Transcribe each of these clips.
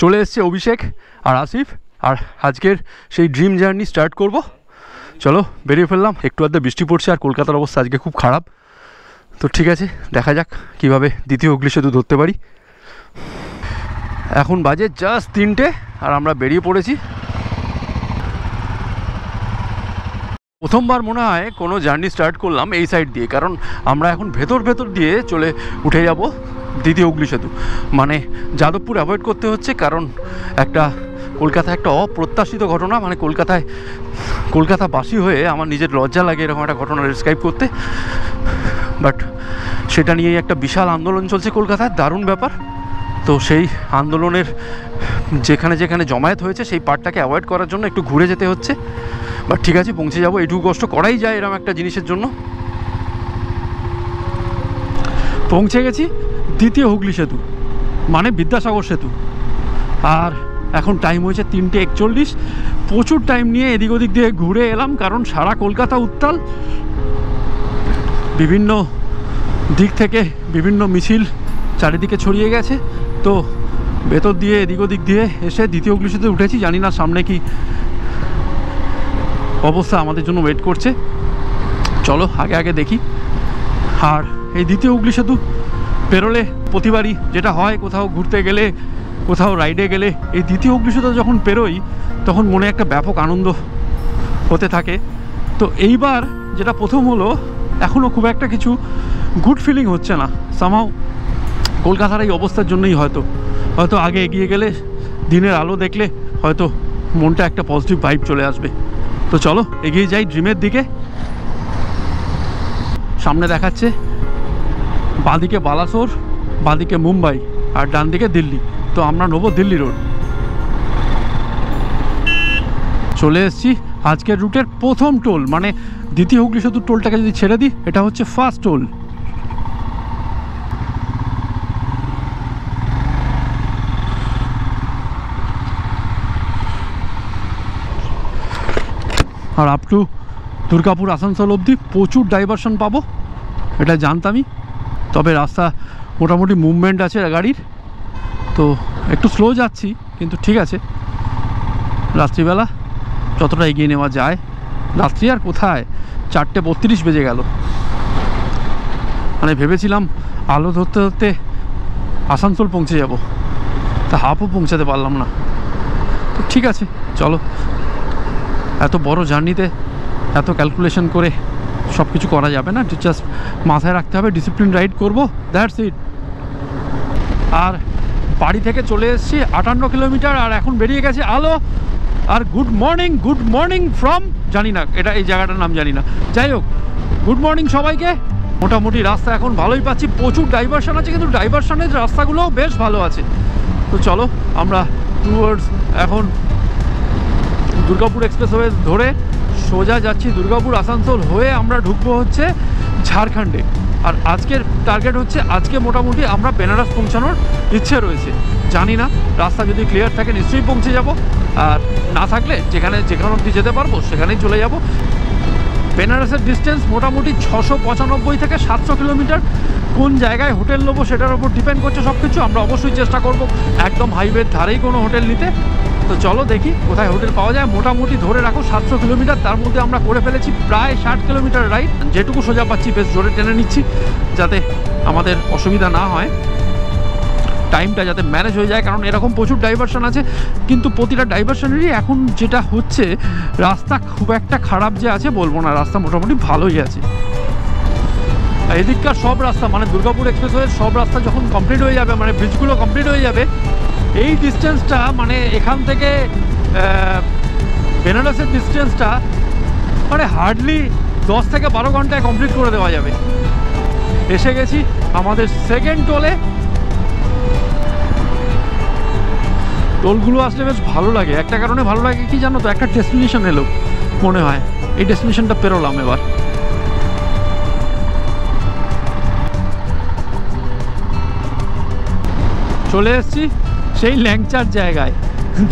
চলে এসছে অভিষেক আর আসিফ, আর আজকের সেই ড্রিম জার্নি স্টার্ট করব। চলো বেরিয়ে ফেললাম। একটু আধটু বৃষ্টি পড়ছে আর কলকাতার অবস্থা আজকে খুব খারাপ। তো ঠিক আছে, দেখা যাক কীভাবে দ্বিতীয় হুগলি সেতু ধরতে পারি। এখন বাজে জাস্ট 3টে আর আমরা বেরিয়ে পড়েছি। প্রথমবার মনে হয় কোনো জার্নি স্টার্ট করলাম এই সাইড দিয়ে, কারণ আমরা এখন ভেতর দিয়ে চলে উঠে যাব দ্বিতীয় হুগলি সেতু। মানে যাদবপুর অ্যাভয়েড করতে হচ্ছে, কারণ কলকাতায় একটা অপ্রত্যাশিত ঘটনা। মানে কলকাতাবাসী হয়ে আমার নিজের লজ্জা লাগে এরকম একটা ঘটনা ডেসক্রাইব করতে, বাট সেটা নিয়েই একটা বিশাল আন্দোলন চলছে কলকাতায়, দারুণ ব্যাপার। তো সেই আন্দোলনের যেখানে যেখানে জমায়েত হয়েছে সেই পার্টটাকে অ্যাভয়েড করার জন্য একটু ঘুরে যেতে হচ্ছে, বাট ঠিক আছে পৌঁছে যাবো। এইটুকু কষ্ট করাই যায় এরকম একটা জিনিসের জন্য। পৌঁছে গেছি দ্বিতীয় হুগলি সেতু, মানে বিদ্যাসাগর সেতু। আর এখন টাইম হয়েছে 3:41। প্রচুর টাইম নিয়ে এদিক ওদিক দিয়ে ঘুরে এলাম, কারণ সারা কলকাতা উত্তাল। বিভিন্ন দিক থেকে বিভিন্ন মিছিল চারিদিকে ছড়িয়ে গেছে। তো ভেতর দিয়ে এদিক ওদিক দিয়ে এসে দ্বিতীয় হুগলি সেতুতে উঠেছি। জানি না সামনে কি অবস্থা আমাদের জন্য ওয়েট করছে, চলো আগে আগে দেখি। আর এই দ্বিতীয় হুগলি সেতু পেরোলে প্রতিবারই যেটা হয়, কোথাও ঘুরতে গেলে কোথাও রাইডে গেলে এই দ্বিতীয় হুগলি সেতু যখন পেরোই তখন মনে একটা ব্যাপক আনন্দ হতে থাকে। তো এইবার যেটা প্রথম হলো, এখনও খুব একটা কিছু গুড ফিলিং হচ্ছে না। সামহাও কলকাতার এই অবস্থার জন্যই হয়তো আগে এগিয়ে গেলে, দিনের আলো দেখলে হয়তো মনটা একটা পজিটিভ ভাইব চলে আসবে। তো চলো এগিয়ে যাই ড্রিমের দিকে। সামনে দেখাচ্ছে বাঁদিকে বালাসোর, বাঁদিকে মুম্বাই, আর ডান দিকে দিল্লি। তো আমরা নেবো দিল্লি রোড। চলে এসেছি আজকের রুটের প্রথম টোল, মানে দ্বিতীয় হুগলি সেতুর টোলটাকে যদি ছেড়ে দিই, এটা হচ্ছে ফার্স্ট টোল। আর আপ টু দুর্গাপুর আসানসোল অবধি প্রচুর ডাইভারশন পাবো, এটা জানতামই। তবে রাস্তা মোটামুটি মুভমেন্ট আছে গাড়ির, তো একটু স্লো যাচ্ছি, কিন্তু ঠিক আছে। রাত্রিবেলা যতটা এগিয়ে নেওয়া যায়, রাত্রি আর কোথায়, 4:32 বেজে গেল। মানে ভেবেছিলাম আলো ধরতে ধরতে আসানসোল পৌঁছে যাব, তা হাফও পৌঁছাতে পারলাম না। তো ঠিক আছে চলো, এত বড় জার্নিতে এত ক্যালকুলেশন করে সব কিছু করা যাবে না, জাস্ট মাথায় রাখতে হবে ডিসিপ্লিন রাইড করবো, দ্যাটস ইট। আর বাড়ি থেকে চলে এসেছি 58 কিলোমিটার, আর এখন বেরিয়ে গেছে আলো। আর গুড মর্নিং ফ্রম, জানি না এটা এই জায়গাটার নাম জানি না, যাই হোক গুড মর্নিং সবাইকে। মোটামুটি রাস্তা এখন ভালোই পাচ্ছি, প্রচুর ডাইভারশন আছে, কিন্তু ডাইভারশনের রাস্তাগুলোও বেশ ভালো আছে। তো চলো আমরা টুয়ার্ডস এখন দুর্গাপুর এক্সপ্রেসওয়ে ধরে সোজা যাচ্ছি দুর্গাপুর আসানসোল হয়ে আমরা ঢুকবো হচ্ছে ঝাড়খণ্ডে। আর আজকের টার্গেট হচ্ছে, আজকে মোটামুটি আমরা বেনারস পৌঁছানোর ইচ্ছে রয়েছে। জানি না রাস্তা যদি ক্লিয়ার থাকে নিশ্চয়ই পৌঁছে যাব, আর না থাকলে যেখানে অবধি যেতে পারবো সেখানেই চলে যাব। বেনারসের ডিস্টেন্স মোটামুটি 695 থেকে 700 কিলোমিটার। কোন জায়গায় হোটেল নেবো সেটার উপর ডিপেন্ড করছে সব কিছু। আমরা অবশ্যই চেষ্টা করব একদম হাইওয়ের ধারেই কোনো হোটেল নিতে। তো চলো দেখি কোথায় হোটেল পাওয়া যায়। মোটামুটি ধরে রাখো 700 কিলোমিটার, তার মধ্যে আমরা করে ফেলেছি প্রায় 60 কিলোমিটার রাইড। যেটুকু সোজা পাচ্ছি বেশ জোরে টেনে নিচ্ছি, যাতে আমাদের অসুবিধা না হয়, টাইমটা যাতে ম্যানেজ হয়ে যায়। কারণ এরকম প্রচুর ডাইভারশন আছে, কিন্তু প্রতিটা ডাইভারশনেরই এখন যেটা হচ্ছে, রাস্তা খুব একটা খারাপ যে আছে বলবো না, রাস্তা মোটামুটি ভালোই আছে। এদিককার সব রাস্তা, মানে দুর্গাপুর এক্সপ্রেসওয়ের সব রাস্তা যখন কমপ্লিট হয়ে যাবে, মানে ব্রিজগুলো কমপ্লিট হয়ে যাবে, এই ডিস্টেন্সটা মানে এখান থেকে বেনারসের ডিস্টেন্সটা মানে হার্ডলি 10 থেকে 12 ঘন্টায় কমপ্লিট করে দেওয়া যাবে। এসে গেছি আমাদের সেকেন্ড টোলে। টোলগুলো আসলে বেশ ভালো লাগে, একটা কারণে ভালো লাগে কি জানো তো, একটা ডেস্টিনেশন এলো মনে হয়, এই ডেস্টিনেশনটা পেরোলাম এবার। চলে এসেছি সেই ল্যাংচার জায়গায়,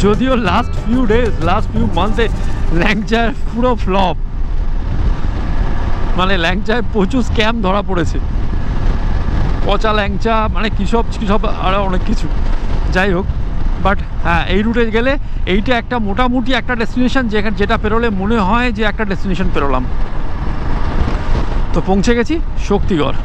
যদিও লাস্ট ফিউ মান্থে ল্যাংচার পুরো ফ্লপ, মানে ল্যাংচায় প্রচুর স্ক্যাম ধরা পড়েছে, পচা ল্যাংচা, মানে কী সব আরও অনেক কিছু। যাই হোক, বাট হ্যাঁ, এই রুটে গেলে এইটা একটা মোটামুটি একটা ডেস্টিনেশন, যেটা পেরোলে মনে হয় যে একটা ডেস্টিনেশন পেরোলাম। তো পৌঁছে গেছি শক্তিগড়।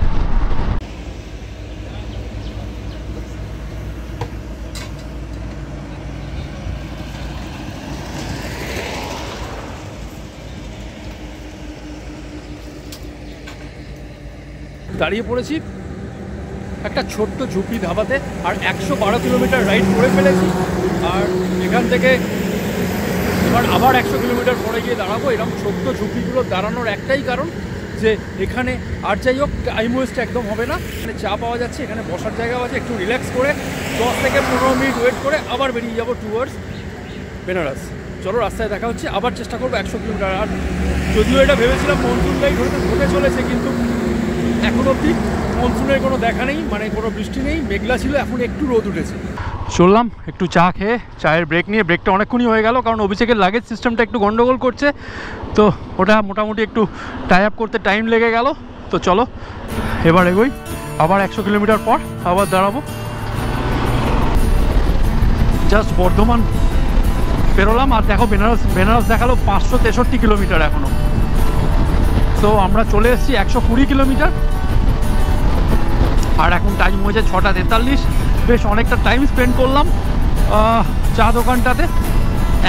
দাঁড়িয়ে পড়েছি একটা ছোট্ট ঝুপড়ি ধাবাতে, আর 112 কিলোমিটার রাইড করে ফেলেছি। আর এখান থেকে এবার আবার 100 কিলোমিটার পরে গিয়ে দাঁড়াবো। এরকম ছোট্ট ঝুপড়িগুলো দাঁড়ানোর একটাই কারণ যে এখানে আর যাই হোক টাইম ওয়েস্ট একদম হবে না। এখানে চা পাওয়া যাচ্ছে, এখানে বসার জায়গাও আছে, একটু রিল্যাক্স করে 10 থেকে 15 মিনিট ওয়েট করে আবার বেরিয়ে যাবো টুয়ার্ডস বেনারস। চলো রাস্তায় দেখা হচ্ছে। আবার চেষ্টা করবো 100 কিলোমিটার। আর যদিও এটা ভেবেছিলাম মনসুন লাইট হতে চলেছে, কিন্তু এখন অবধি মনসুনের কোনো দেখা নেই, মানে কোনো বৃষ্টি নেই, মেঘলা ছিল, এখন একটু রোদ উঠেছে। চললাম একটু চা খেয়ে, চায়ের ব্রেক নিয়ে। ব্রেকটা অনেকক্ষণই হয়ে গেল, কারণ অভিষেকের লাগেজ সিস্টেমটা একটু গন্ডগোল করছে, তো ওটা মোটামুটি একটু টাই আপ করতে টাইম লেগে গেল। তো চলো এবার এগোই, আবার 100 কিলোমিটার পর আবার দাঁড়াবো। জাস্ট বর্ধমান পেরোলাম, আর দেখো বেনারস দেখালো 563 কিলোমিটার এখনও। তো আমরা চলে এসেছি 120 কিলোমিটার, আর এখন টাইম হয়েছে 6:43। বেশ অনেকটা টাইম স্পেন্ড করলাম চা দোকানটাতে।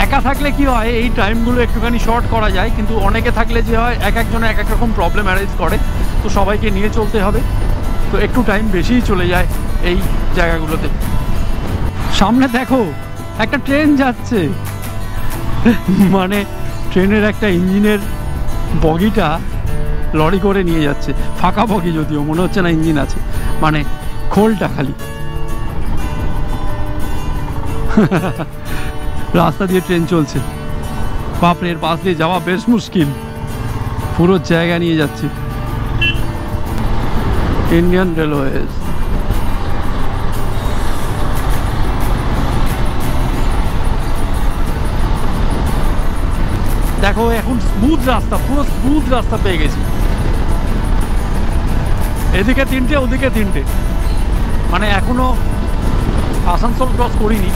একা থাকলে কি হয়, এই টাইমগুলো একটুখানি শর্ট করা যায়, কিন্তু অনেকে থাকলে যে হয় একজনের এক রকম প্রবলেম অ্যারাইজ করে, তো সবাইকে নিয়ে চলতে হবে, তো একটু টাইম বেশিই চলে যায় এই জায়গাগুলোতে। সামনে দেখো একটা ট্রেন যাচ্ছে, মানে ট্রেনের একটা ইঞ্জিনের বগিটা লরি করে নিয়ে যাচ্ছে, ফাঁকা বগি, যদিও মনে হচ্ছে না ইঞ্জিন আছে, মানে খোলটা খালি। রাস্তা দিয়ে ট্রেন চলছে, বাপরে, এর পাশ দিয়ে যাওয়া বেশ মুশকিল, পুরো জায়গা নিয়ে যাচ্ছে। Indian railways. দেখো এখন স্মুথ রাস্তা, পুরো স্মুথ রাস্তা পেয়ে গেছি। এদিকে 3টে, ওদিকে 3টে, মানে এখনো আসানসোল ক্রস করিনি,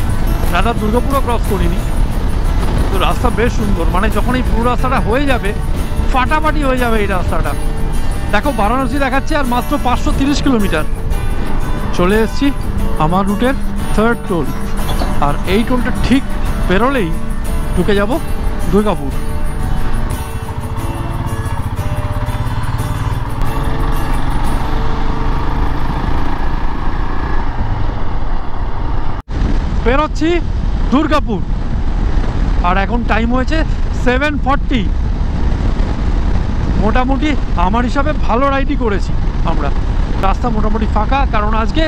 রাধা দুর্গাপুরও ক্রস করিনি। তো রাস্তা বেশ সুন্দর, মানে যখন এই পুরো রাস্তাটা হয়ে যাবে ফাটাফাটি হয়ে যাবে এই রাস্তাটা। দেখো বারাণসী দেখাচ্ছে আর মাত্র 530 কিলোমিটার। চলে এসেছি আমার রুটের 3rd টোল, আর এই টোলটা ঠিক বেরোলেই ঢুকে যাব দুর্গাপুর। বেরোচ্ছি দুর্গাপুর, আর এখন টাইম হয়েছে 7:40। মোটামুটি আমার হিসাবে ভালো রাইডই করেছি আমরা। রাস্তা মোটামুটি ফাঁকা, কারণ আজকে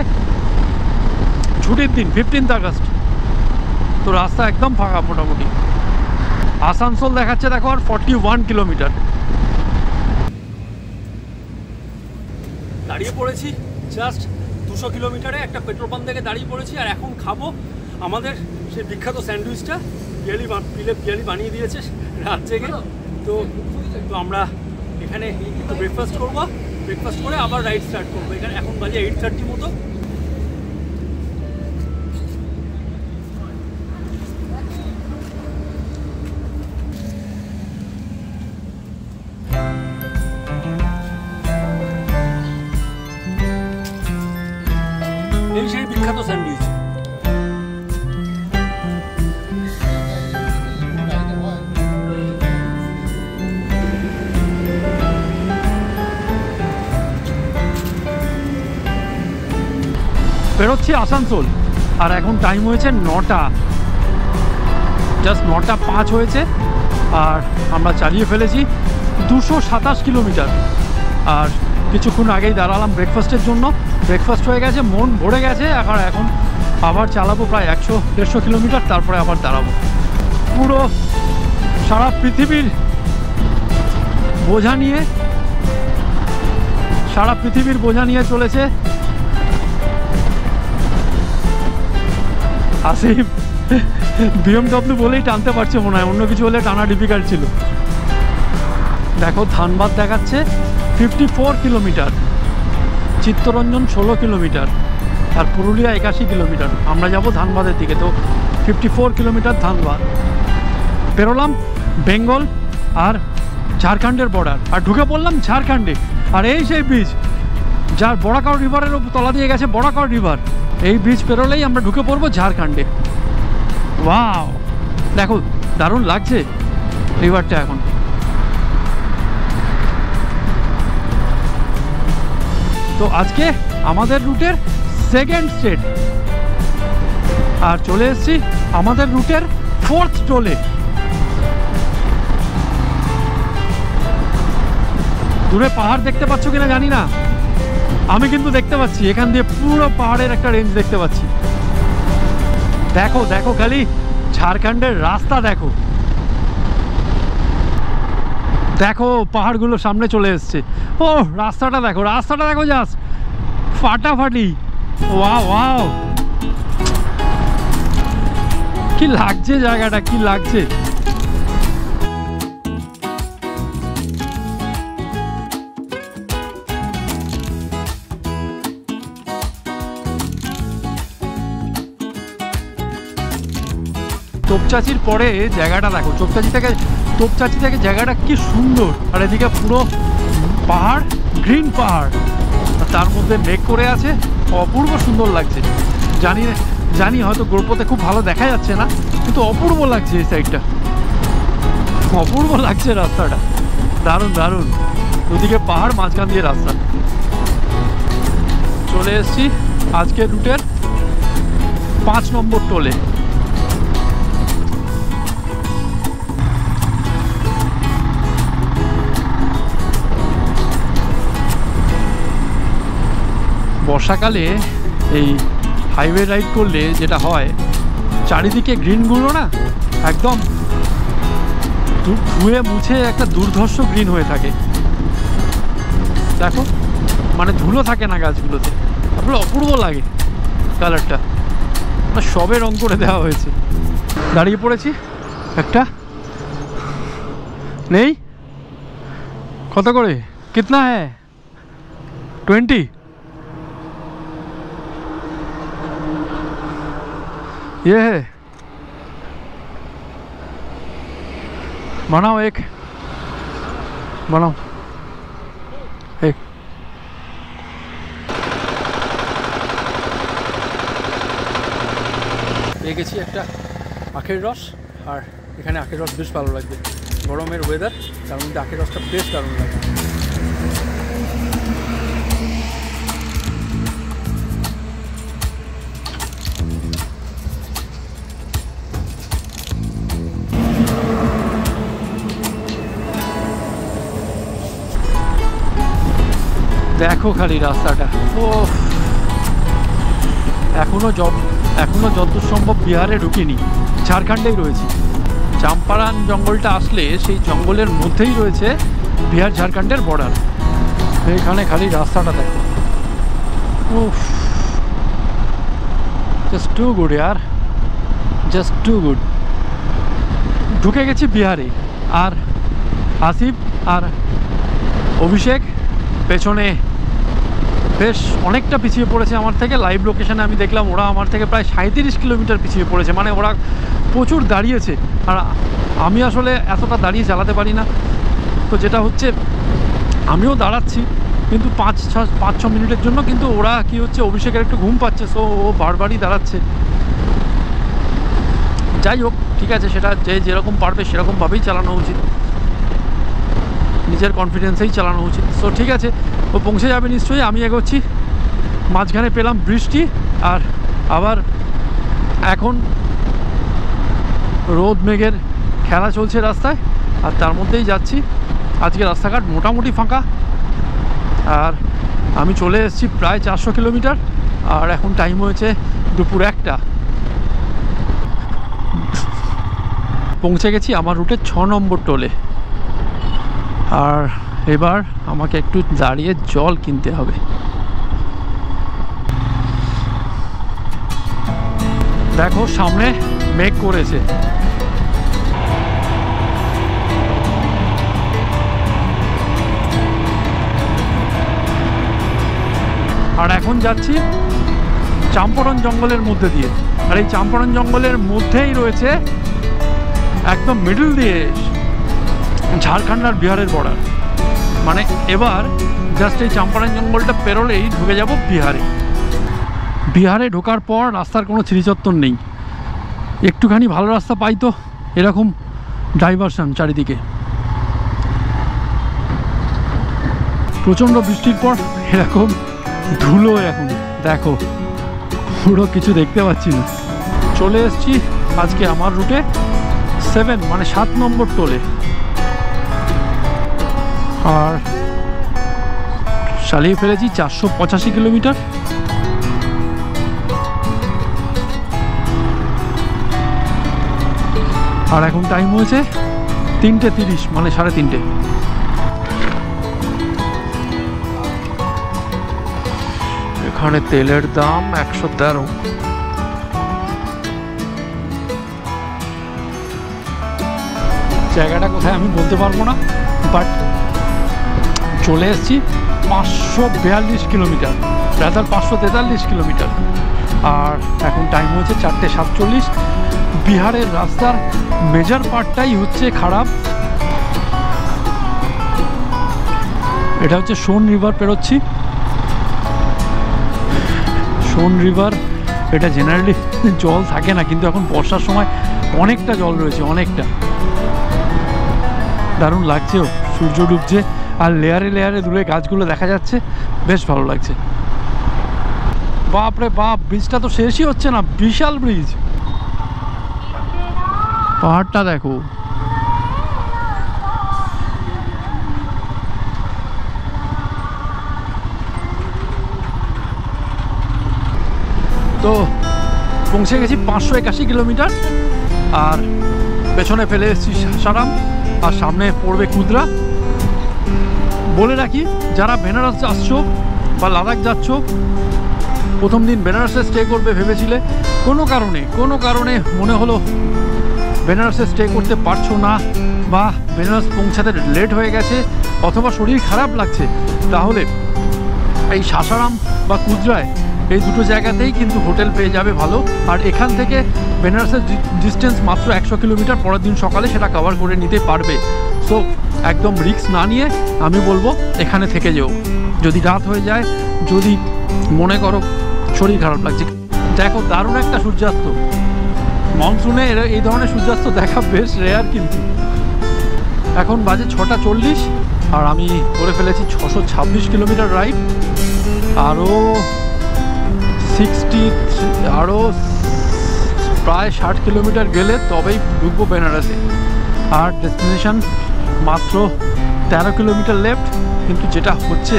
ছুটির দিন, 15 আগস্ট, তো রাস্তা একদম ফাঁকা মোটামুটি। আসানসোল দেখাচ্ছে দেখো আর 41 কিলোমিটার। দাঁড়িয়ে পড়েছি জাস্ট 200 কিলোমিটারে একটা পেট্রোল পাম্প থেকে দাঁড়িয়ে পড়েছি, আর এখন খাবো আমাদের সেই বিখ্যাত স্যান্ডউইচটা। পিয়ালি বানিয়ে দিয়েছে রাত জেগে। তো আমরা এখানে একটু ব্রেকফাস্ট করবো, ব্রেকফাস্ট করে আবার রাইড স্টার্ট করবো। এখানে এখন বাজে 8:30 মতো। এই সেই বিখ্যাত স্যান্ডউইচ। বেরোচ্ছি আসানসোল, আর এখন টাইম হয়েছে 9টা, জাস্ট 9:05 হয়েছে, আর আমরা চালিয়ে ফেলেছি 227 কিলোমিটার। আর কিছুক্ষণ আগেই দাঁড়ালাম ব্রেকফাস্টের জন্য, ব্রেকফাস্ট হয়ে গেছে, মন ভরে গেছে। এখন আবার চালাবো প্রায় 100-150 কিলোমিটার, তারপরে আবার দাঁড়াবো। পুরো সারা পৃথিবীর বোঝা নিয়ে চলেছে আসিফ। BMW বলেই টানতে পারছে মনে হয়, অন্য কিছু হলে টানা ডিফিকাল্ট ছিল। দেখো ধানবাদ দেখাচ্ছে 54 কিলোমিটার, চিত্তরঞ্জন 16 কিলোমিটার, আর পুরুলিয়া 81 কিলোমিটার। আমরা যাব ধানবাদের দিকে, তো 54 কিলোমিটার ধানবাদ। বেরোলাম বেঙ্গল আর ঝাড়খণ্ডের বর্ডার, আর ঢুকে পড়লাম ঝাড়খণ্ডে। আর এই সেই ব্রিজ যার বড়াকাও রিভারের তলা দিয়ে গেছে, বড়াকাও রিভার। এই ব্রিজ পেরোলেই আমরা ঢুকে পড়বো ঝাড়খণ্ডে। ওয়াও, দেখো দারুণ লাগছে রিভারটা এখন। তো আজকে আমাদের রুটের সেকেন্ড স্টেট, আর চলে এসেছি আমাদের রুটের 4th টোলে। দূরে পাহাড় দেখতে পাচ্ছ কিনা জানি না, আমি কিন্তু দেখতে পাচ্ছি। এখান দিয়ে পুরো পাহাড়ের একটা রেঞ্জ দেখতে পাচ্ছি। দেখো দেখো খালি ঝাড়খণ্ডের রাস্তা দেখো, দেখো পাহাড়গুলো সামনে চলে এসছে। ও রাস্তাটা দেখো, রাস্তাটা দেখো, জাস্ট ফাটাফাটি। ওয়াও ওয়াও, কি লাগছে জায়গাটা, কি লাগছে। তোপচাচির পরে জায়গাটা দেখো, তোপচাচি থেকে জায়গাটা কি সুন্দর। আর এদিকে পুরো পাহাড়, গ্রিন পাহাড়, আর তার মধ্যে মেঘ করে আছে, অপূর্ব সুন্দর লাগছে। জানি হয়তো গ্রুপতে খুব ভালো দেখা যাচ্ছে না, কিন্তু অপূর্ব লাগছে এই সাইডটা, অপূর্ব লাগছে রাস্তাটা, দারুণ দারুণ। ওদিকে পাহাড়, মাঝখান দিয়ে রাস্তা। চলে এসেছি আজকের রুটের 5 নম্বর টোলে। বর্ষাকালে এই হাইওয়ে রাইড করলে যেটা হয়, চারিদিকে গ্রিনগুলো না একদম ধুয়ে মুছে একটা দুর্ধর্ষ গ্রিন হয়ে থাকে। দেখো মানে ধুলো থাকে না গাছগুলোতে, তারপরে অপূর্ব লাগে কালারটা, মানে সবে রং করে দেওয়া হয়েছে। দাঁড়িয়ে পড়েছি একটা, নেই কত করে, কিতনা হ্যাঁ 20। ये है, बनाओ एक, बनाओ एक। পেয়ে গেছি একটা আখের রস, আর এখানে আখের রস বেশ ভালো লাগবে। গরমের ওয়েদার, তার মধ্যে আখের রসটা বেশ দারুণ লাগে। দেখো খালি রাস্তাটা, ও এখনো যতদূর সম্ভব বিহারে ঢুকিনি, ঝাড়খণ্ডেই রয়েছি। চাম্পারান জঙ্গলটা আসলে সেই জঙ্গলের মধ্যেই রয়েছে বিহার ঝাড়খণ্ডের বর্ডার। এখানে খালি রাস্তাটা দেখো, উফ, জাস্ট টু গুড ইয়ার, জাস্ট টু গুড। ঢুকে গেছি বিহারে, আর আসিফ আর অভিষেক পেছনে বেশ অনেকটা পিছিয়ে পড়েছে আমার থেকে। লাইভ লোকেশানে আমি দেখলাম ওরা আমার থেকে প্রায় 37 কিলোমিটার পিছিয়ে পড়েছে, মানে ওরা প্রচুর দাঁড়িয়েছে। আর আমি আসলে এতটা দাঁড়িয়ে চালাতে পারি না, তো যেটা হচ্ছে আমিও দাঁড়াচ্ছি, কিন্তু 5-6 মিনিটের জন্য। কিন্তু ওরা কি হচ্ছে, অভিষেকের একটু ঘুম পাচ্ছে, সো ও বারবারই দাঁড়াচ্ছে। যাই হোক, ঠিক আছে, সেটা যে যেরকম পারবে সেরকমভাবেই চালানো উচিত, নিজের কনফিডেন্সেই চালানো উচিত। সো ঠিক আছে, ও পৌঁছে যাবে নিশ্চয়ই। আমি এগোচ্ছি, মাঝখানে পেলাম বৃষ্টি, আর আবার এখন রোদ মেঘের খেলা চলছে রাস্তায়, আর তার মধ্যেই যাচ্ছি। আজকে রাস্তাঘাট মোটামুটি ফাঁকা, আর আমি চলে এসেছি প্রায় 400 কিলোমিটার, আর এখন টাইম হয়েছে দুপুর 1টা। পৌঁছে গেছি আমার রুটের 6 নম্বর টোলে, আর এবার আমাকে একটু দাঁড়িয়ে জল কিনতে হবে। দেখো সামনে মেঘ করেছে, আর এখন যাচ্ছি চাম্পারন জঙ্গলের মধ্যে দিয়ে। আর এই চাম্পারন জঙ্গলের মধ্যেই রয়েছে একদম মিডল দিয়ে ঝাড়খণ্ড আর বিহারের বর্ডার। মানে এবার জাস্ট এই চাম্পারন জঙ্গলটা পেরোলেই ঢুকে যাব বিহারে। বিহারে ঢোকার পর রাস্তার কোনো ছিরিচত্বর নেই। একটুখানি ভালো রাস্তা পাই তো এরকম ডাইভারশন চারিদিকে। প্রচণ্ড বৃষ্টির পর এরকম ধুলো, এখন দেখো পুরো কিছু দেখতে পাচ্ছি না। চলে এসেছি আজকে আমার রুটে 7 মানে 7 নম্বর টোলে। আর চালিয়ে ফেলেছি 485 কিলোমিটার। আর এখন টাইম হয়েছে 3:30 মানে 3:30। এখানে তেলের দাম 113। জায়গাটা কোথায় আমি বলতে পারবো না, বাট চলে এসেছি 542 কিলোমিটার, রাদার 543 কিলোমিটার। আর এখন টাইম হচ্ছে 4:47। বিহারের রাস্তার মেজর পার্টটাই হচ্ছে খারাপ। এটা হচ্ছে সোন রিভার পেরোচ্ছি। সোন রিভার এটা জেনারেলি জল থাকে না, কিন্তু এখন বর্ষার সময় অনেকটা জল রয়েছে, অনেকটা। দারুণ লাগছেও, সূর্য ডুবছে আর লেয়ারে লেয়ারে দূরে গাছগুলো দেখা যাচ্ছে, বেশ ভালো লাগছে। বাপরে বাপ, ব্রিজটা তো শেষই হচ্ছে না, বিশাল ব্রিজ। পাহাড়টা দেখো, তো পৌঁছে গেছি 581 কিলোমিটার। আর পেছনে ফেলে এসেছি সাসারাম, আর সামনে পড়বে কুদ্রা। বলে রাখি, যারা বেনারস যাচ্ছ বা লাদাখ যাচ্ছ, প্রথম দিন বেনারসে স্টে করবে ভেবেছিলে, কোনো কারণে মনে হলো বেনারসে স্টে করতে পারছো না, বা বেনারস পৌঁছাতে লেট হয়ে গেছে, অথবা শরীর খারাপ লাগছে, তাহলে এই সাসারাম বা কুদ্রায় এই দুটো জায়গাতেই কিন্তু হোটেল পেয়ে যাবে ভালো। আর এখান থেকে বেনারসের ডিস্টেন্স মাত্র 100 কিলোমিটার। পরের দিন সকালে সেটা কভার করে নিতে পারবে। সো একদম রিস্ক না নিয়ে আমি বলবো এখানে থেকে যেও। যদি রাত হয়ে যায়, যদি মনে করো শরীর খারাপ লাগছে। দেখো দারুণ একটা সূর্যাস্ত, মনসুনে এই ধরনের সূর্যাস্ত দেখা বেশ রেয়ার। কিন্তু এখন বাজে 6:40 আর আমি করে ফেলেছি 626 কিলোমিটার রাইড। আরও প্রায় 60 কিলোমিটার গেলে তবেই ঢুকবো বেনারসে। আর ডেস্টিনেশন মাত্র 13 কিলোমিটার লেফট। কিন্তু যেটা হচ্ছে,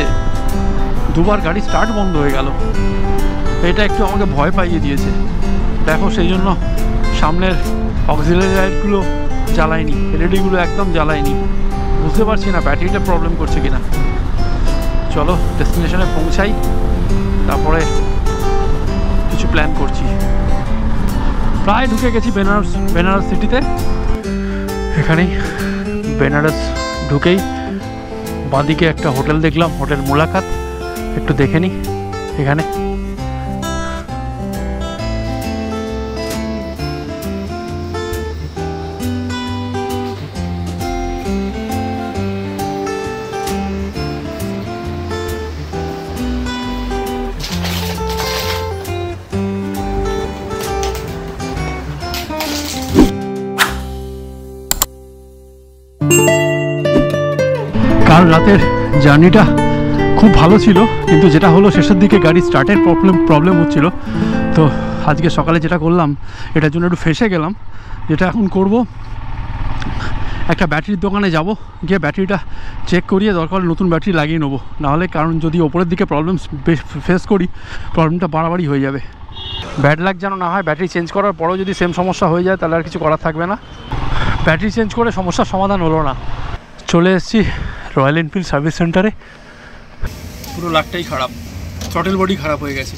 দুবার গাড়ি স্টার্ট বন্ধ হয়ে গেল, এটা একটু আমাকে ভয় পাইয়ে দিয়েছে। দেখো সেই জন্য সামনের অক্সিলারি লাইটগুলো জ্বালায়নি, এলইডিগুলো একদম জ্বালায়নি। বুঝতে পারছি না ব্যাটারিটা প্রবলেম করছে কিনা। চলো ডেস্টিনেশনে পৌঁছাই, তারপরে কিছু প্ল্যান করছি। প্রায় ঢুকে গেছি বেনারস সিটিতে। এখানেই বেনারস ঢুকেই বাঁদিকে একটা হোটেল দেখলাম, হোটেল মুলাকাত। একটু দেখে নিই এখানে। কাল রাতের জার্নিটা খুব ভালো ছিল, কিন্তু যেটা হলো শেষের দিকে গাড়ি স্টার্টের প্রবলেম হচ্ছিল। তো আজকে সকালে যেটা করলাম, এটার জন্য একটু ফেঁসে গেলাম। যেটা এখন করব, একটা ব্যাটারির দোকানে যাব, গিয়ে ব্যাটারিটা চেক করিয়ে দরকার নতুন ব্যাটারি লাগিয়ে নেবো। নাহলে কারণ যদি ওপরের দিকে প্রবলেম ফেস করি, প্রবলেমটা বাড়াবাড়ি হয়ে যাবে। ব্যাড লাক যেন না হয়, ব্যাটারি চেঞ্জ করার পরেও যদি সেম সমস্যা হয়ে যায় তাহলে আর কিছু করার থাকবে না। ব্যাটারি চেঞ্জ করে সমস্যার সমাধান হলো না। চলে এসেছি রয়্যাল এনফিল্ড সার্ভিস সেন্টারে। পুরো লাকটাই খারাপ, থ্রটেল বডি খারাপ হয়ে গেছে।